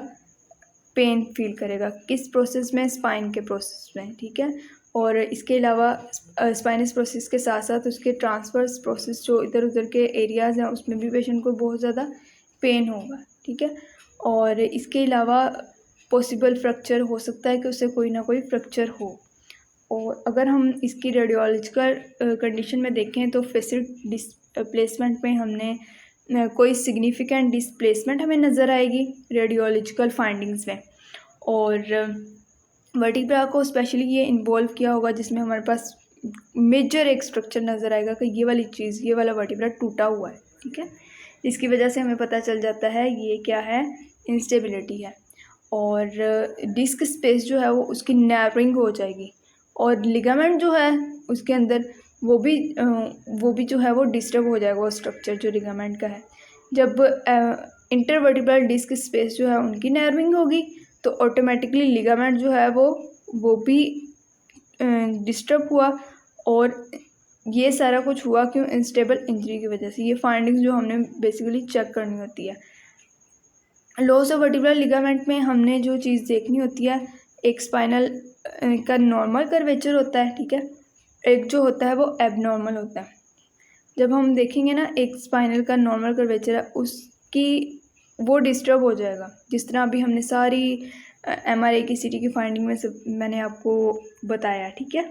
पेन फील करेगा। किस प्रोसेस में? स्पाइन के प्रोसेस में, ठीक है। और इसके अलावा स्पाइनस प्रोसेस के साथ साथ उसके ट्रांसवर्स प्रोसेस जो इधर उधर के एरियाज़ हैं उसमें भी पेशेंट को बहुत ज़्यादा पेन होगा, ठीक है। और इसके अलावा पॉसिबल फ्रैक्चर हो सकता है कि उससे कोई ना कोई फ्रैक्चर हो। और अगर हम इसकी रेडियोलॉजिकल कंडीशन में देखें तो फेसिक डिस्प्लेसमेंट में हमने कोई सिग्निफिकेंट डिस्प्लेसमेंट हमें नज़र आएगी रेडियोलॉजिकल फाइंडिंग्स में। और वर्टिब्रा को स्पेशली ये इन्वॉल्व किया होगा जिसमें हमारे पास मेजर एक स्ट्रक्चर नज़र आएगा कि ये वाली चीज़, ये वाला वर्टिब्रा टूटा हुआ है, ठीक है। इसकी वजह से हमें पता चल जाता है ये क्या है, इंस्टेबिलिटी है। और डिस्क स्पेस जो है वो उसकी नैरोइंग हो जाएगी, और लिगामेंट जो है उसके अंदर वो भी जो है वो डिस्टर्ब हो जाएगा, वो स्ट्रक्चर जो लिगामेंट का है। जब इंटरवर्टिब्रल डिस्क स्पेस जो है उनकी नैरोइंग होगी तो ऑटोमेटिकली लिगामेंट जो है वो भी डिस्टर्ब हुआ, और ये सारा कुछ हुआ क्यों? इंस्टेबल इंजरी की वजह से। ये फाइंडिंग्स जो हमने बेसिकली चेक करनी होती है। लॉस ऑफ वर्टिब्रल लिगामेंट में हमने जो चीज़ देखनी होती है, एक स्पाइनल का नॉर्मल कर्वेचर होता है, ठीक है, एक जो होता है वो एबनॉर्मल होता है। जब हम देखेंगे ना एक स्पाइनल का नॉर्मल कर्वेचर है उसकी वो डिस्टर्ब हो जाएगा, जिस तरह अभी हमने सारी MRI की CT की फाइंडिंग में सब मैंने आपको बताया, ठीक है,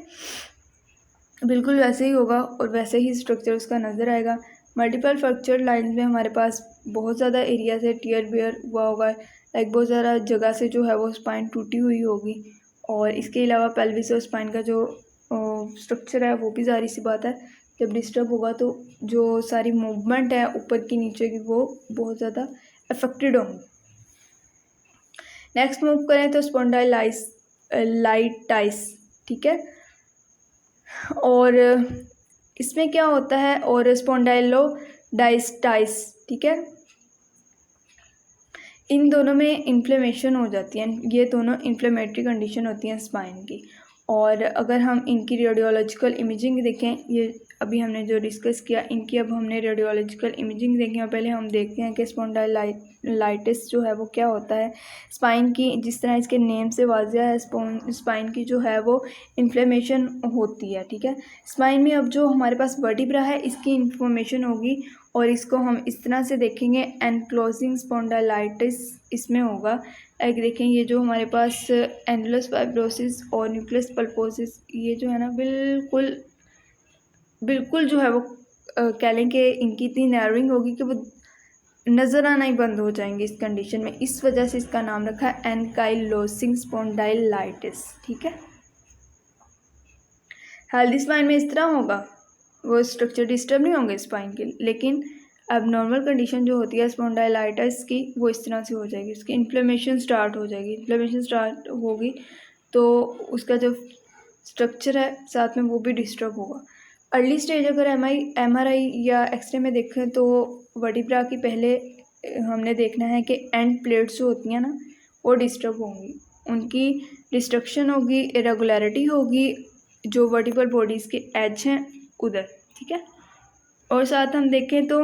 बिल्कुल वैसे ही होगा और वैसे ही स्ट्रक्चर उसका नज़र आएगा। मल्टीपल फ्रैक्चर लाइंस में हमारे पास बहुत ज़्यादा एरिया से टियर बियर हुआ होगा, लाइक बहुत ज़्यादा जगह से जो है वो स्पाइन टूटी हुई होगी। और इसके अलावा पेल्विस और स्पाइन का जो स्ट्रक्चर है वो भी ज़ाहिर सी बात है जब डिस्टर्ब होगा तो जो सारी मूवमेंट है ऊपर की नीचे की वो बहुत ज़्यादा अफेक्टेड होंगी। नेक्स्ट मूव करें तो स्पॉन्डाइलाइटिस, ठीक है। और इसमें क्या होता है, और स्पॉन्डाइलोडाइस्टाइस, ठीक है, इन दोनों में इन्फ्लेमेशन हो जाती है। ये दोनों इन्फ्लेमेटरी कंडीशन होती हैं स्पाइन की। और अगर हम इनकी रेडियोलॉजिकल इमेजिंग देखें, ये अभी हमने जो डिस्कस किया इनकी अब हमने रेडियोलॉजिकल इमेजिंग देखें, और पहले हम देखते हैं कि स्पॉन्डाइलाइटिस जो है वो क्या होता है। स्पाइन की, जिस तरह इसके नेम से वाज़िया है, स्पाइन की जो है वो इन्फ्लेमेशन होती है, ठीक है। स्पाइन में अब जो हमारे पास वर्टिब्रा है इसकी इन्फ्लेमेशन होगी, और इसको हम इस तरह से देखेंगे, एनक्लोजिंग स्पॉन्डाइलाइटिस इसमें होगा। एक देखें ये जो हमारे पास एनुलस फाइब्रोसिस और न्यूक्लियस पल्पोसिस, ये जो है ना बिल्कुल बिल्कुल जो है वो कह लें कि इनकी इतनी नैरोइंग होगी कि वो नज़र आना ही बंद हो जाएंगे इस कंडीशन में। इस वजह से इसका नाम रखा है एनकाइलोसिंग स्पॉन्डाइलाइटिस। ठीक है, हेल्दी स्पाइन में इस तरह होगा, वो स्ट्रक्चर डिस्टर्ब नहीं होंगे स्पाइन के, लेकिन अब नॉर्मल कंडीशन जो होती है स्पॉन्डाइलाइटिस की वो इस तरह से हो जाएगी, उसकी इन्फ्लेमेशन स्टार्ट हो जाएगी। इन्फ्लेमेशन स्टार्ट होगी तो उसका जो स्ट्रक्चर है साथ में वो भी डिस्टर्ब होगा। अर्ली स्टेज अगर एमआरआई या एक्सरे में देखें तो वर्टिब्रा की पहले हमने देखना है कि एंड प्लेट्स जो होती हैं ना वो डिस्टर्ब होंगी, उनकी डिस्ट्रक्शन होगी, इरेगुलरिटी होगी जो वर्टिब्रल बॉडीज़ के एज हैं उधर। ठीक है, और साथ हम देखें तो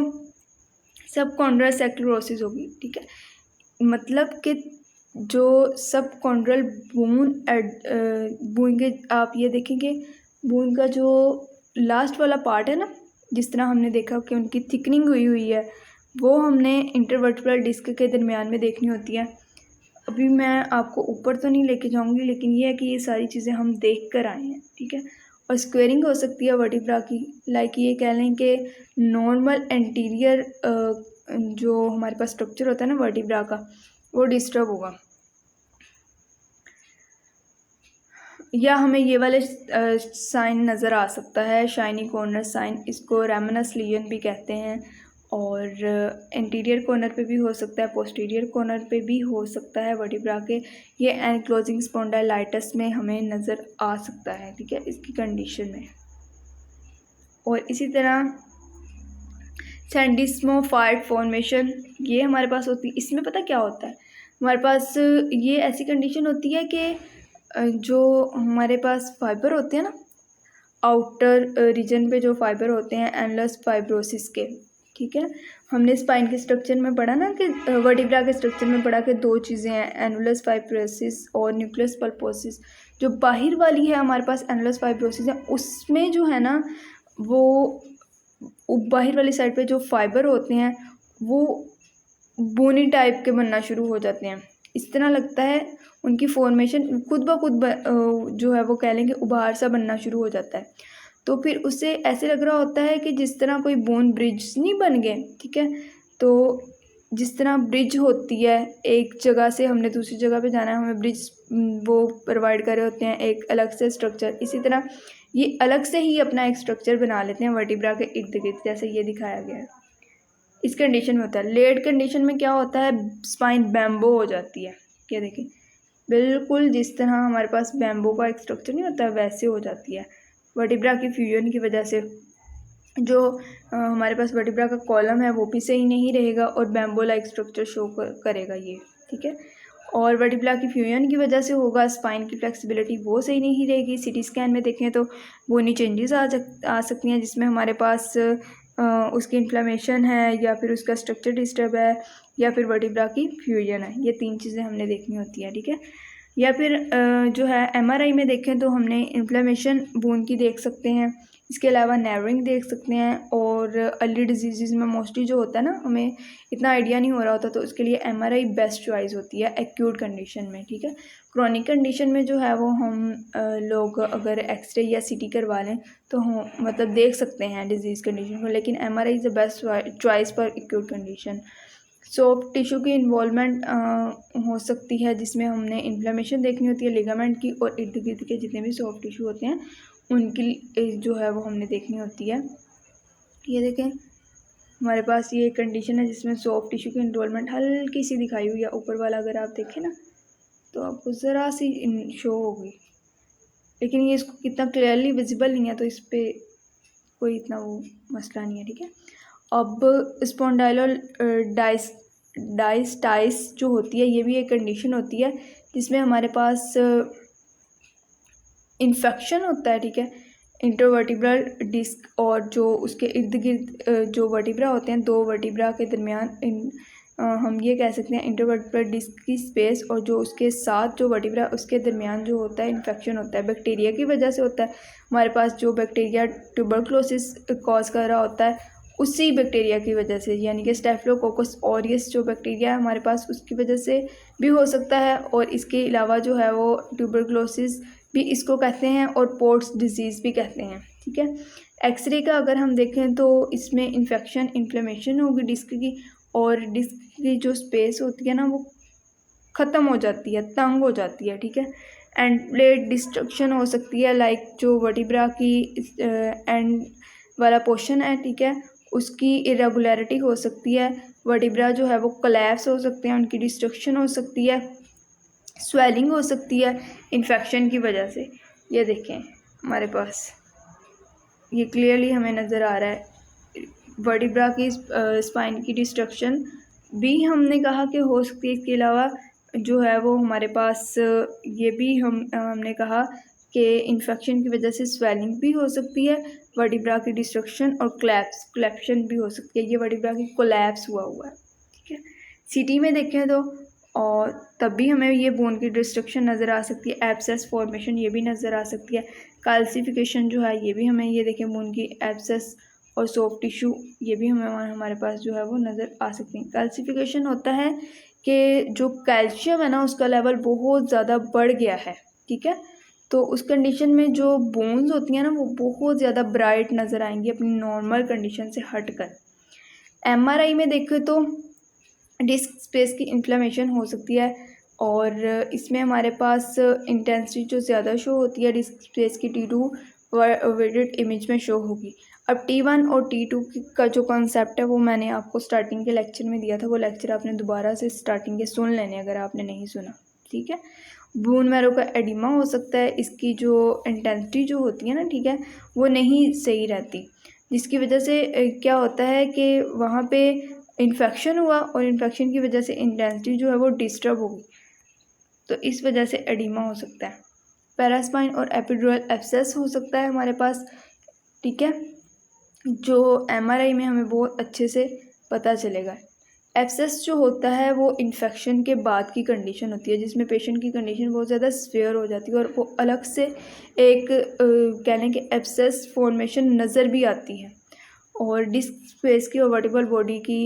सबकॉन्ड्रल सेक्लरोसिस होगी। ठीक है, मतलब कि जो सबकॉन्ड्रल बून के आप ये देखेंगे बून का जो लास्ट वाला पार्ट है ना, जिस तरह हमने देखा कि उनकी थिकनिंग हुई है, वो हमने इंटरवर्टिब्रल डिस्क के दरमियान में देखनी होती है। अभी मैं आपको ऊपर तो नहीं लेके जाऊंगी, लेकिन ये है कि ये सारी चीज़ें हम देख कर आए हैं। ठीक है, और स्क्वेयरिंग हो सकती है वर्टिब्रा की, लाइक ये कह लें कि नॉर्मल एंटीरियर जो हमारे पास स्ट्रक्चर होता है ना वर्टिब्रा का वो डिस्टर्ब होगा, या हमें ये वाले साइन नज़र आ सकता है, शाइनी कॉर्नर साइन, इसको रेमिनस लीजन भी कहते हैं, और इंटीरियर कॉर्नर पे भी हो सकता है, पोस्टीरियर कॉर्नर पे भी हो सकता है वर्टिब्रा के। ये एनक्लोजिंग स्पॉन्डाइलाइटिस में हमें नज़र आ सकता है। ठीक है, इसकी कंडीशन में। और इसी तरह सैंडिस्मोफाइड फॉर्मेशन ये हमारे पास होती है। इसमें पता क्या होता है, हमारे पास ये ऐसी कंडीशन होती है कि जो हमारे पास फाइबर होते हैं ना आउटर रीजन पे जो फाइबर होते हैं एनलस फाइब्रोसिस के। ठीक है, हमने स्पाइन के स्ट्रक्चर में पढ़ा ना कि वर्टिब्रा के स्ट्रक्चर में पढ़ा कि दो चीज़ें हैं, एनुलस फाइब्रोसिस और न्यूक्लियस पल्पोसिस। जो बाहर वाली है हमारे पास एनुलस फाइब्रोसिस है, उसमें जो है ना वो बाहर वाली साइड पे जो फाइबर होते हैं वो बोनी टाइप के बनना शुरू हो जाते हैं। इस तरह लगता है उनकी फॉर्मेशन खुद ब खुद जो है वो कह लेंगे उभार सा बनना शुरू हो जाता है। तो फिर उससे ऐसे लग रहा होता है कि जिस तरह कोई बोन ब्रिज नहीं बन गए। ठीक है, तो जिस तरह ब्रिज होती है, एक जगह से हमने दूसरी जगह पे जाना है, हमें ब्रिज वो प्रोवाइड कर रहे होते हैं एक अलग से स्ट्रक्चर, इसी तरह ये अलग से ही अपना एक स्ट्रक्चर बना लेते हैं वर्टिब्रा के इर्द गिर्द, जैसे ये दिखाया गया है। इस कंडीशन में होता है। लेट कंडीशन में क्या होता है, स्पाइन बैम्बो हो जाती है। ये देखें, बिल्कुल जिस तरह हमारे पास बैम्बो का एक स्ट्रक्चर नहीं होता वैसे हो जाती है वर्टिब्रा की फ्यूजन की वजह से। जो हमारे पास वर्टिब्रा का कॉलम है वो भी सही नहीं रहेगा और बैम्बो लाइक स्ट्रक्चर शो करेगा ये। ठीक है, और वर्टिब्रा की फ्यूजन की वजह से होगा, स्पाइन की फ्लेक्सिबिलिटी वो सही नहीं रहेगी। सीटी स्कैन में देखें तो बोनी चेंजेस आ सकती हैं जिसमें हमारे पास उसकी इन्फ्लेमेशन है या फिर उसका स्ट्रक्चर डिस्टर्ब है या फिर वर्टिब्रा की फ्यूजन है। ये तीन चीज़ें हमने देखनी होती है। ठीक है, या फिर जो है एमआरआई में देखें तो हमने इन्फ्लेमेशन बोन की देख सकते हैं, इसके अलावा नैरोइंग देख सकते हैं, और अर्ली डिजीज़ में मोस्टली जो होता है ना हमें इतना आइडिया नहीं हो रहा होता, तो उसके लिए एमआरआई बेस्ट चॉइस होती है एक्यूट कंडीशन में। ठीक है, क्रॉनिक कंडीशन में जो है वो हम लोग अगर एक्सरे या सीटी करवा लें तो हम मतलब देख सकते हैं डिजीज़ कंडीशन को, लेकिन MRI is the best choice for acute condition. Soft tissue की इन्वॉल्वमेंट हो सकती है जिसमें हमने इन्फ्लेमेशन देखनी होती है लिगामेंट की, और इर्द गिर्द के जितने भी सॉफ्ट टिश्यू होते हैं उनकी जो है वो हमने देखनी होती है। ये देखें, हमारे पास ये कंडीशन है जिसमें सॉफ्ट टिश्यू की इन्वॉल्वमेंट हल्की सी दिखाई हुई है। ऊपर वाला अगर आप देखें ना तो आपको ज़रा सी शो होगी, लेकिन ये इसको कितना क्लियरली विजिबल नहीं है, तो इस पर कोई इतना वो मसला नहीं है। ठीक है, अब स्पॉन्डाइलल डायस्टाइस जो होती है ये भी एक कंडीशन होती है जिसमें हमारे पास इन्फेक्शन होता है। ठीक है, इंटरवर्टिब्रल डिस्क और जो उसके इर्द गिर्द जो वर्टिब्रा होते हैं, दो वर्टिब्रा के दरमियान हम ये कह सकते हैं इंटरवर्टिब्रल डिस्क की स्पेस और जो उसके साथ जो वर्टिब्रा उसके दरमियान जो होता है इन्फेक्शन होता है, बैक्टीरिया की वजह से होता है। हमारे पास जो बैक्टीरिया ट्यूबरक्लोसिस कॉज कर रहा होता है उसी बैक्टीरिया की वजह से, यानी कि स्टेफिलोकोकस ऑरियस जो बैक्टीरिया है हमारे पास उसकी वजह से भी हो सकता है। और इसके अलावा जो है वो ट्यूबरक्लोसिस भी इसको कहते हैं और पोर्ट्स डिजीज़ भी कहते हैं। ठीक है, एक्सरे का अगर हम देखें तो इसमें इन्फेक्शन इन्फ्लेमेशन होगी डिस्क की, और डिस्क की जो स्पेस होती है ना वो ख़त्म हो जाती है, तंग हो जाती है, ठीक है। एंड प्लेट डिस्ट्रक्शन हो सकती है, लाइक जो वर्टिब्रा की एंड वाला पोर्शन है, ठीक है, उसकी इरेगुलरिटी हो सकती है, वर्टिब्रा जो है वो कोलैप्स हो सकते हैं, उनकी डिस्ट्रक्शन हो सकती है, स्वेलिंग हो सकती है इन्फेक्शन की वजह से। ये देखें हमारे पास ये क्लियरली हमें नज़र आ रहा है वर्टिब्रा की स्पाइन की डिस्ट्रक्शन भी हमने कहा कि हो सकती है। इसके अलावा जो है वो हमारे पास ये भी हमने कहा कि इन्फेक्शन की वजह से स्वेलिंग भी हो सकती है, वर्टिब्रा की डिस्ट्रक्शन और कोलैप्शन भी हो सकती है। ये वर्टिब्रा की कोलैप्स हुआ है, ठीक है। सीटी में देखें तो और तब भी हमें ये बोन की डिस्ट्रक्शन नज़र आ सकती है, एब्सेस फॉर्मेशन ये भी नज़र आ सकती है, कैल्सिफिकेशन जो है ये भी हमें ये देखें बोन की एब्सेस और सॉफ्ट टिश्यू ये भी हमारे पास जो है वो नज़र आ सकती है। कैल्सिफिकेशन होता है कि जो कैल्शियम है ना उसका लेवल बहुत ज़्यादा बढ़ गया है, ठीक है, तो उस कंडीशन में जो बोन्स होती हैं ना वो बहुत ज़्यादा ब्राइट नज़र आएंगी अपनी नॉर्मल कंडीशन से हटकर। एमआरआई में देखें तो डिस्क स्पेस की इन्फ्लेमेशन हो सकती है, और इसमें हमारे पास इंटेंसिटी जो ज़्यादा शो होती है डिस्क स्पेस की T2 वेटेड इमेज में शो होगी। अब T1 और T2 का जो कॉन्सेप्ट है वो मैंने आपको स्टार्टिंग के लेक्चर में दिया था, वो लेक्चर आपने दोबारा से स्टार्टिंग के सुन लेने अगर आपने नहीं सुना, ठीक है। बोन मैरो का एडिमा हो सकता है, इसकी जो इंटेंसिटी जो होती है ना, ठीक है, वो नहीं सही रहती, जिसकी वजह से क्या होता है कि वहाँ पे इन्फेक्शन हुआ और इन्फेक्शन की वजह से इंटेंसिटी जो है वो डिस्टर्ब होगी, तो इस वजह से एडिमा हो सकता है। पैरास्पाइन और एपिड्यूरल एब्सेस हो सकता है हमारे पास, ठीक है, जो एमआरआई में हमें बहुत अच्छे से पता चलेगा। एब्सेस जो होता है वो इन्फेक्शन के बाद की कंडीशन होती है, जिसमें पेशेंट की कंडीशन बहुत ज़्यादा सीवियर हो जाती है और वो अलग से एक कह लें कि एब्सेस फॉर्मेशन नज़र भी आती है, और डिस्क स्पेस की और वर्टिब्रल बॉडी की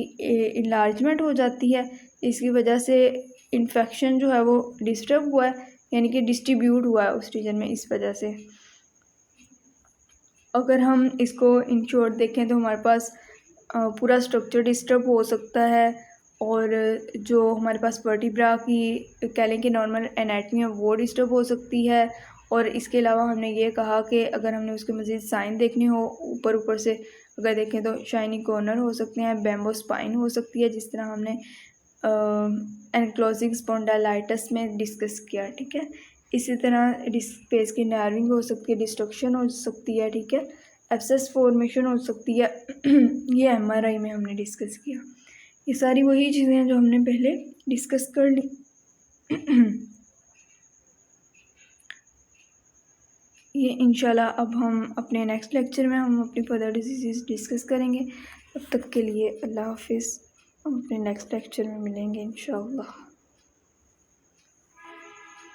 इन्लार्जमेंट हो जाती है। इसकी वजह से इन्फेक्शन जो है वो डिस्टर्ब हुआ है, यानी कि डिस्ट्रीब्यूट हुआ है उस रीजन में, इस वजह से। अगर हम इसको इन शॉर्ट देखें तो हमारे पास पूरा स्ट्रक्चर डिस्टर्ब हो सकता है, और जो हमारे पास वर्टिब्रा की कह लें कि नॉर्मल एनाटमी है वो डिस्टर्ब हो सकती है। और इसके अलावा हमने ये कहा कि अगर हमने उसके मज़ीद साइन देखने हो ऊपर से अगर देखें तो शाइनी कॉर्नर हो सकते हैं, बेम्बो स्पाइन हो सकती है, जिस तरह हमने एनक्लोजिंग स्पॉन्डाइलाइटिस में डिस्कस किया, ठीक है। इसी तरह डिस्क स्पेस की नार्विंग हो सकती है, डिस्ट्रक्शन हो सकती है, ठीक है, एब्सेस फॉर्मेशन हो सकती है ये एमआरआई में हमने डिस्कस किया। ये सारी वही चीज़ें हैं जो हमने पहले डिस्कस कर ली। ये इंशाल्लाह अब हम अपने नेक्स्ट लेक्चर में हम अपनी फर्दर डिजीज़ डिस्कस करेंगे। तब तक के लिए अल्लाह हाफिज़, हम अपने नेक्स्ट लेक्चर में मिलेंगे इंशाल्लाह।